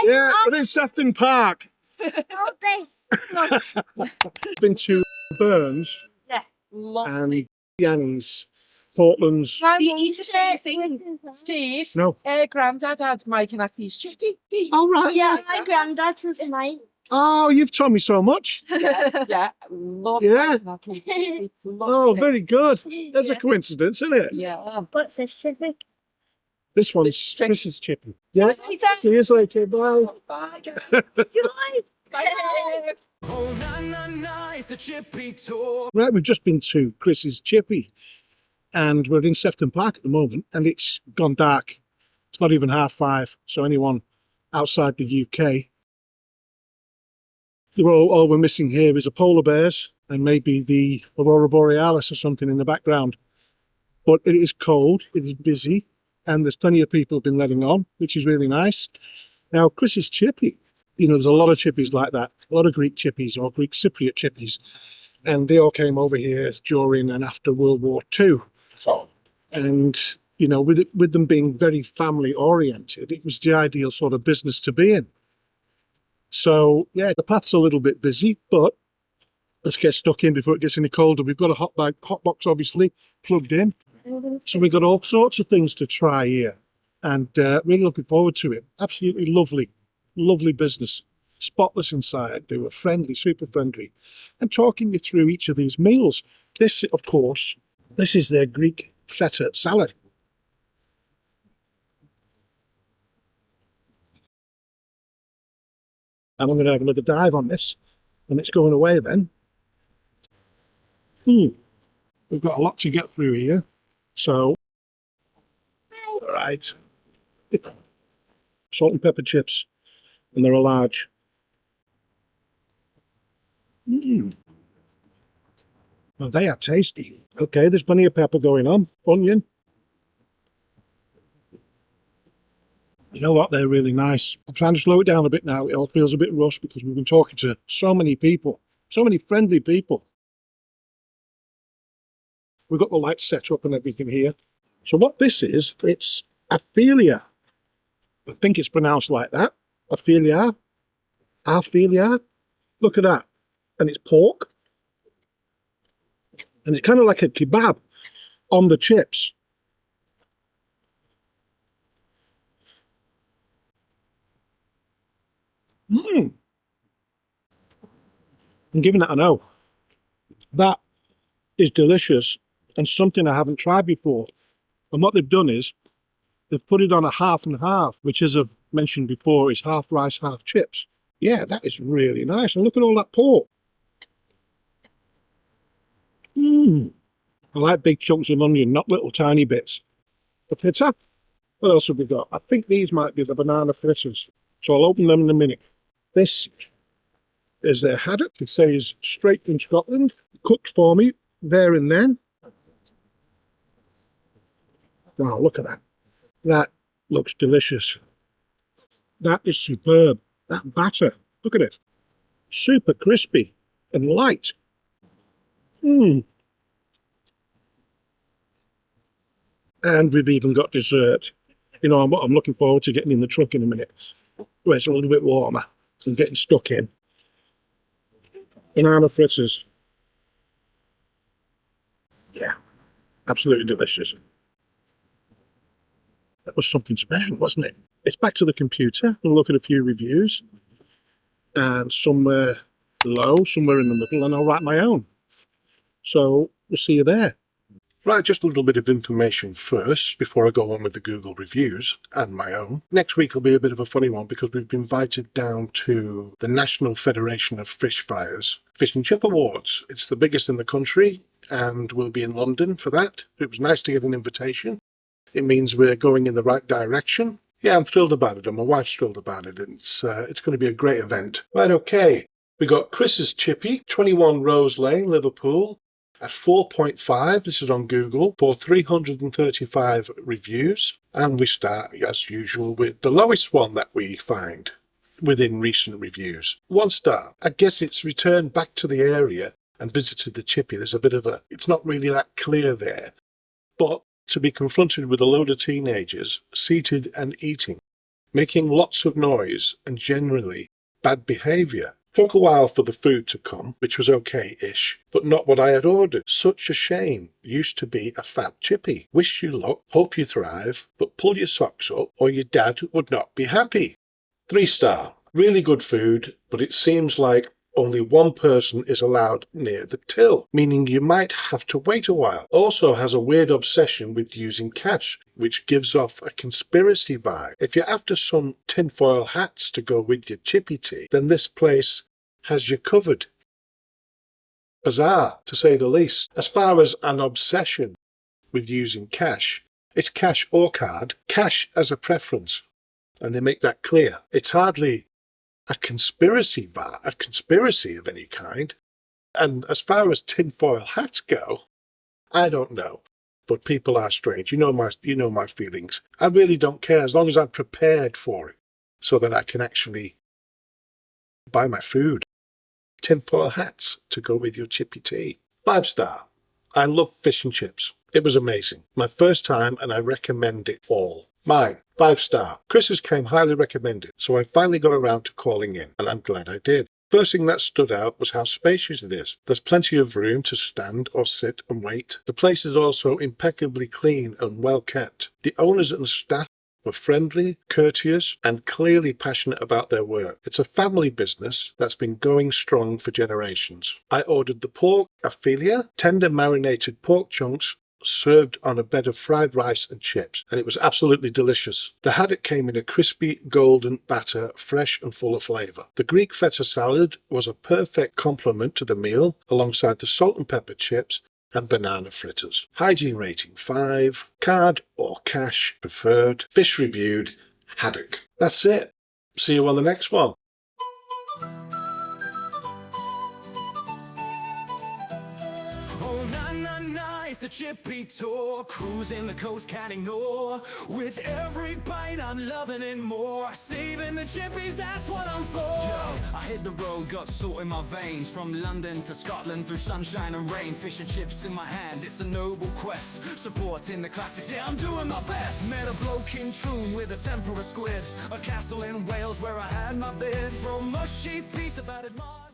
Yeah, we're in Sefton Park. All this. Been to Burns Yeah, and Yanni's, Portland's. you need to see thing, Steve. No. Grandad had Mike and Aki's Chippy. Oh, right, yeah. My granddad was mine. Oh, you've told me so much. Yeah, love Yeah. Mike and Aki. Oh, very good. There's a coincidence, isn't it? Yeah. What's this, Chippy? This one's Trick. Chris's Chippy. Yeah. Peter. See you later. Bye. Bye. Bye. Oh, na, it's the Chippy Tour. Right, we've just been to Chris's Chippy, and we're in Sefton Park at the moment, and it's gone dark. It's not even 5:30, so anyone outside the UK, all we're missing here is a polar bears and maybe the aurora borealis or something in the background. But it is cold, it is busy, and there's plenty of people been letting on, which is really nice. Now, Chris's Chippy, you know, there's a lot of chippies like that, a lot of Greek chippies or Greek Cypriot chippies, and they all came over here during and after World War II. And, you know, with them being very family oriented, it was the ideal sort of business to be in. So, yeah, the path's a little bit busy, but let's get stuck in before it gets any colder. We've got a hot box, obviously, plugged in. So we've got all sorts of things to try here, and really looking forward to it. Absolutely lovely, lovely business. Spotless inside. They were friendly, super friendly, and talking you through each of these meals. This, of course, this is their Greek feta salad. And I'm going to have another dive on this, and it's going away then. We've got a lot to get through here, so all right. Salt and pepper chips, and they're a large. Well, they are tasty. Okay, there's plenty of pepper going on. Onion. You know what? They're really nice. I'm trying to slow it down a bit now. It all feels a bit rushed because we've been talking to so many people, so many friendly people. We've got the lights set up and everything here. So what this is, it's AFILIA. I think it's pronounced like that. AFILIA. AFILIA. Look at that. And it's pork. And it's kind of like a kebab on the chips. I'm giving that a no. That is delicious and something I haven't tried before. And what they've done is they've put it on a half and half, which, as I've mentioned before, is half rice, half chips. Yeah, that is really nice. And look at all that pork. I like big chunks of onion, not little tiny bits. The pizza. What else have we got? I think these might be the banana fritters. So I'll open them in a minute. This is their haddock. It says straight from Scotland. Cooked for me there and then. Wow, look at that. That looks delicious. That is superb. That batter, look at it. Super crispy and light. And we've even got dessert. You know, I'm looking forward to getting in the truck in a minute, where it's a little bit warmer and getting stuck in. Banana fritters. Yeah, absolutely delicious. That was something special, wasn't it? It's back to the computer and look at a few reviews. And somewhere low, somewhere in the middle, and I'll write my own. So we'll see you there. Right, just a little bit of information first before I go on with the Google reviews and my own. Next week will be a bit of a funny one because we've been invited down to the National Federation of Fish Fryers Fish and Chip Awards. It's the biggest in the country and we'll be in London for that. It was nice to get an invitation. It means we're going in the right direction. Yeah, I'm thrilled about it and my wife's thrilled about it, and it's going to be a great event. Right, okay. We got Chris's Chippy, 21 Rose Lane, Liverpool. At 4.5, this is on Google, for 335 reviews. And we start, as usual, with the lowest one that we find within recent reviews. 1 star. I guess it's returned back to the area and visited the Chippy. There's a bit of it's not really that clear there. But to be confronted with a load of teenagers seated and eating making lots of noise and generally bad behaviour. Took a while for the food to come, which was okay-ish, but not what I had ordered. Such a shame. Used to be a fab chippy. Wish you luck, hope you thrive, but pull your socks up or your dad would not be happy. 3-star. Really good food, but it seems like only one person is allowed near the till, meaning you might have to wait a while. Also has a weird obsession with using cash, which gives off a conspiracy vibe. If you're after some tinfoil hats to go with your chippy tea, then this place has you covered. Bizarre, to say the least. As far as an obsession with using cash, it's cash or card, cash as a preference, and they make that clear. It's hardly a conspiracy of any kind. And as far as tinfoil hats go, I don't know. But people are strange. You know my feelings. I really don't care as long as I'm prepared for it, so that I can actually buy my food. Tinfoil hats to go with your chippy tea. 5-star. I love fish and chips. It was amazing. My first time, and I recommend it all. Mine. 5-star. Chris's came highly recommended, so I finally got around to calling in, and I'm glad I did. First thing that stood out was how spacious it is. There's plenty of room to stand or sit and wait. The place is also impeccably clean and well kept. The owners and staff were friendly, courteous, and clearly passionate about their work. It's a family business that's been going strong for generations. I ordered the pork AFILIA, tender marinated pork chunks, served on a bed of fried rice and chips, and it was absolutely delicious. The haddock came in a crispy golden batter, fresh and full of flavour. The Greek feta salad was a perfect complement to the meal, alongside the salt and pepper chips and banana fritters. Hygiene rating 5, card or cash preferred, fish reviewed, haddock. That's it. See you on the next one. Oh, na na na, it's the Chippy Tour. Cruising the coast, can't ignore. With every bite, I'm loving it more. Saving the chippies, that's what I'm for. Yo, I hit the road, got salt in my veins. From London to Scotland, through sunshine and rain. Fish and chips in my hand, it's a noble quest. Supporting the classics, yeah, I'm doing my best. Met a bloke in Troon with a tempura squid. A castle in Wales where I had my bid. From mushy piece of battered mud.